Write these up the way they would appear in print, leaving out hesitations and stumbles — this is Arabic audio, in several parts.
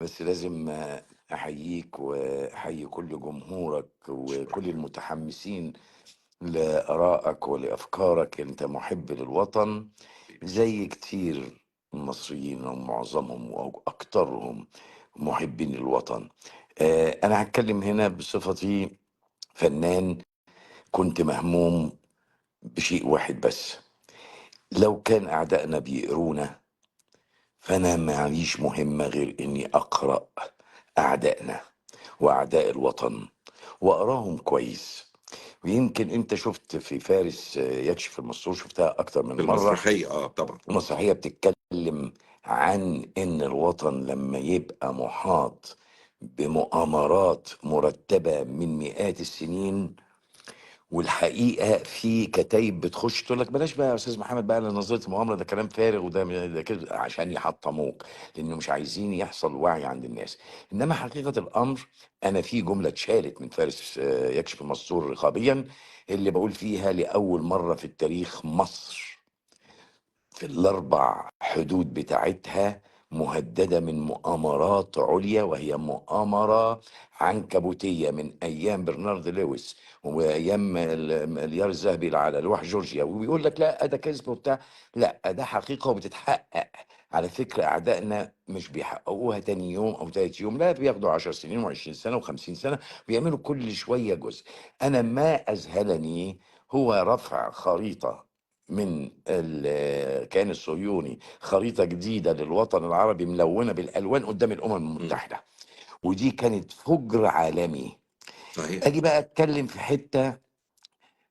بس لازم أحييك وأحيي كل جمهورك وكل المتحمسين لآرائك ولأفكارك. أنت محب للوطن زي كتير مصريين، ومعظمهم أو أكترهم محبين للوطن. أنا هتكلم هنا بصفتي فنان. كنت مهموم بشيء واحد بس: لو كان أعدائنا بيقرونا، فأنا معليش مهمة غير إني أقرأ أعدائنا وأعداء الوطن وأراهم كويس. ويمكن أنت شفت في فارس يكشف المستور، شفتها أكتر من في مرة. المسرحية طبعا. مسرحية بتتكلم عن إن الوطن لما يبقى محاط بمؤامرات مرتبة من مئات السنين، والحقيقه في كتايب بتخش تقول لك بلاش بقى يا استاذ محمد بقى نظريه المؤامره، ده كلام فارغ، ده كده عشان يحطموك، لانه مش عايزين يحصل وعي عند الناس. انما حقيقه الامر، انا في جمله اتشالت من فارس يكشف المستور رقابيا، اللي بقول فيها: لاول مره في التاريخ مصر في الاربع حدود بتاعتها مهدده من مؤامرات عليا، وهي مؤامره عنكبوتيه من ايام برنارد لويس وايام اليار الذهبي على لوح جورجيا. وبيقول لك لا ده كذب وبتاع، لا ده حقيقه وبتتحقق. على فكره اعدائنا مش بيحققوها تاني يوم او تالت يوم، لا بياخدوا 10 سنين و20 سنه و50 سنه، بيعملوا كل شويه جزء. انا ما اذهلني هو رفع خريطه من الكيان الصهيوني، خريطة جديدة للوطن العربي ملونة بالألوان قدام الأمم مم. المتحدة، ودي كانت فجر عالمي. صحيح. أجي بقى أتكلم في حتة،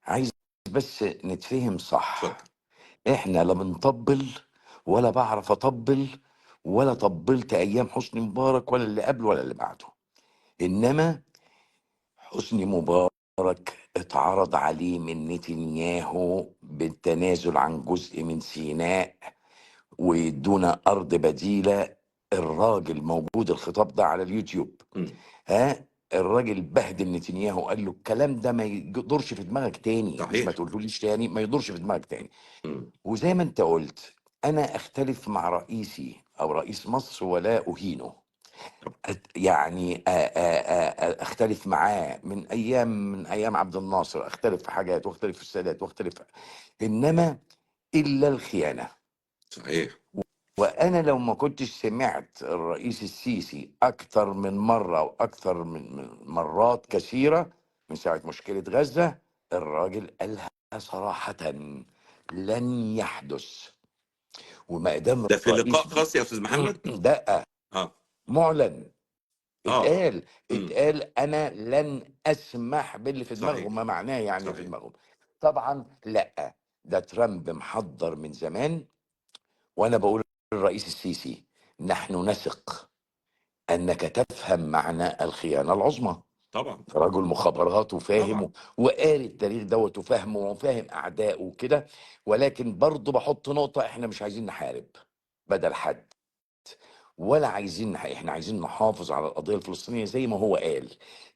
عايز بس نتفهم اتفضل. صح. إحنا لا بنطبل ولا بعرف أطبل، ولا طبلت أيام حسني مبارك ولا اللي قبله ولا اللي بعده. إنما حسني مبارك اتعرض عليه من نتنياهو بالتنازل عن جزء من سيناء ويدونا ارض بديله. الراجل موجود الخطاب ده على اليوتيوب. مم. ها، الراجل بهدل نتنياهو، قال له الكلام ده ما يدورش في دماغك تاني، مش ما صحيح. تقولوليش تاني، ما يدورش في دماغك تاني. مم. وزي ما انت قلت، انا اختلف مع رئيسي او رئيس مصر ولا اهينه. يعني اختلف معاه من ايام عبد الناصر، اختلف في حاجات واختلف في السادات واختلف، انما الا الخيانه. صحيح. وانا لو ما كنتش سمعت الرئيس السيسي اكتر من مره واكتر من مرات كثيره من ساعه مشكله غزه، الراجل قالها صراحه: لن يحدث. وما دام ده في لقاء الرئيس خاص يا أستاذ محمد؟ ده اه. معلن، اه. اتقال مم. اتقال انا لن اسمح باللي في دماغهم، صحيح. ما معناه يعني في صحيح. دماغهم. طبعا لا، ده ترامب محضر من زمان. وانا بقول للرئيس السيسي: نحن نثق انك تفهم معنى الخيانه العظمى. طبعا. رجل مخابرات وفاهم طبعا. وقاري التاريخ دوت وفاهمه وفاهم اعدائه وكده. ولكن برضه بحط نقطه: احنا مش عايزين نحارب بدل حد، ولا عايزين احنا عايزين نحافظ على القضيه الفلسطينيه زي ما هو قال.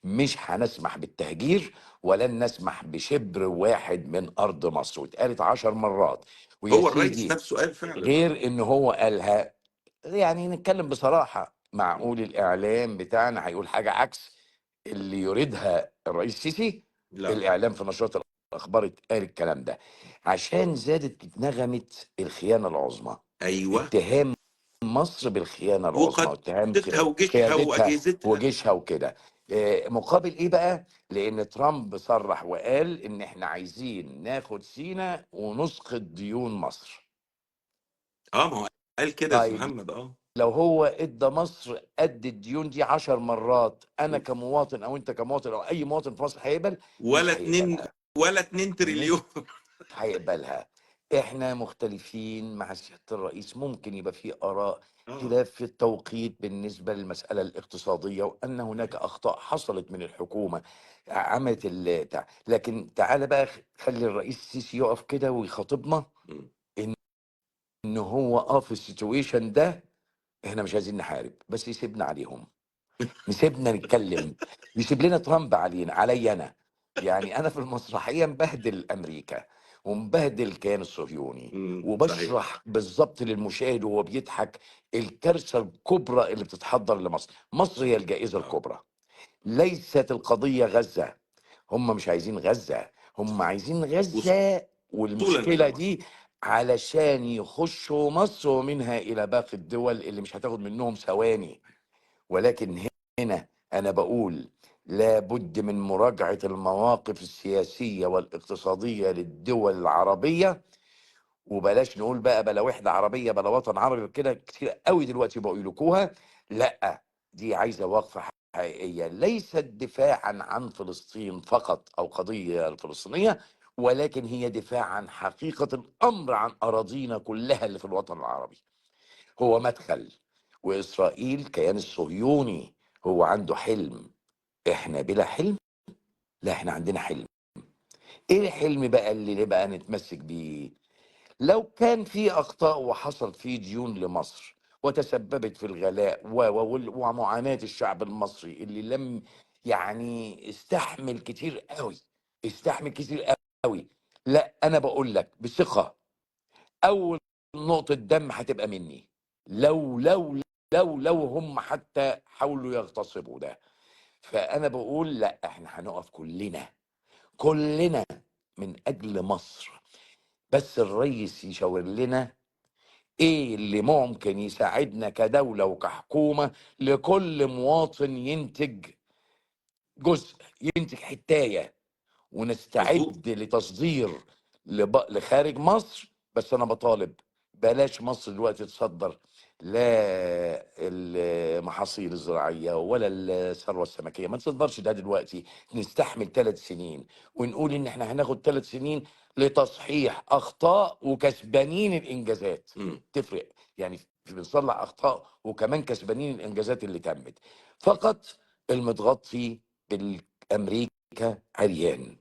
مش هنسمح بالتهجير، ولن نسمح بشبر واحد من ارض مصر، واتقالت 10 مرات. ويا هو الرئيس سيدي، نفسه قال فعلا. غير ان هو قالها، يعني نتكلم بصراحة، مم. معقول الإعلام بتاعنا هيقول حاجة عكس اللي يريدها الرئيس السيسي؟ لا. الإعلام في نشرات الأخبار اتقال الكلام ده عشان زادت نغمة الخيانة العظمى، ايوه. اتهام مصر بالخيانة العظمى، واتهام وقادتها وجيشها قيادتها واجهزتها. وجيشها وكده. مقابل ايه بقى؟ لان ترامب صرح وقال ان احنا عايزين ناخد سينا ونسقط ديون مصر. ما هو قال كده يا أستاذ طيب، محمد. لو هو ادى مصر قد الديون دي 10 مرات، انا كمواطن او انت كمواطن او اي مواطن في مصر هيقبل؟ ولا مش اتنين، هيقبلها. ولا 2 تريليون. مش هيقبلها. احنا مختلفين مع سيادة الرئيس، ممكن يبقى في اراء اه. خلاف في التوقيت بالنسبة للمسألة الاقتصادية، وان هناك اخطاء حصلت من الحكومة عملت لكن تعالى بقى خلي الرئيس السيسي يقف كده ويخاطبنا مم. ان هو في السيتويشن ده احنا مش عايزين نحارب، بس يسيبنا عليهم، يسيبنا نتكلم، يسيب لنا ترامب علينا علي انا. يعني انا في المسرحيه مبهدل امريكا، ومبهدل الكيان الصهيوني، صحيح. وبشرح بالظبط للمشاهد وهو بيضحك الكارثه الكبرى اللي بتتحضر لمصر. مصر هي الجائزه الكبرى، ليست القضيه غزه. هم مش عايزين غزه، هم عايزين غزه، والمشكله دي علشان يخشوا مصر ومنها الى باقي الدول اللي مش هتاخد منهم ثواني. ولكن هنا انا بقول لابد من مراجعه المواقف السياسيه والاقتصاديه للدول العربيه، وبلاش نقول بقى بلا وحده عربيه بلا وطن عربي كده كتير قوي دلوقتي بقوا يلوكوها. لا، دي عايزه وقفه حقيقيه، ليست دفاعا عن فلسطين فقط او قضيه الفلسطينيه، ولكن هي دفاع عن حقيقه الامر، عن اراضينا كلها اللي في الوطن العربي. هو مدخل، واسرائيل كيان الصهيوني هو عنده حلم. احنا بلا حلم؟ لا، احنا عندنا حلم. ايه الحلم بقى اللي نبقى نتمسك بيه؟ لو كان في اخطاء وحصل في ديون لمصر وتسببت في الغلاء ومعاناة الشعب المصري اللي لم يعني استحمل كتير قوي، استحمل كتير قوي، لا انا بقول لك بثقة، اول نقطة دم هتبقى مني لو هم حتى حاولوا يغتصبوا ده. فانا بقول لا، احنا هنقف كلنا من اجل مصر، بس الرئيس يشاور لنا ايه اللي ممكن يساعدنا كدولة وكحكومة لكل مواطن ينتج جزء، ينتج حتاية، ونستعد لتصدير لخارج مصر. بس انا بطالب بلاش مصر دلوقتي تصدر لا المحاصيل الزراعيه ولا الثروه السمكيه، ما تصدرش ده دلوقتي. نستحمل 3 سنين ونقول ان احنا هناخد 3 سنين لتصحيح اخطاء وكسبانين الانجازات. تفرق يعني، بنصلح اخطاء وكمان كسبانين الانجازات اللي تمت. فقط المتغطي بالامريكا عريان،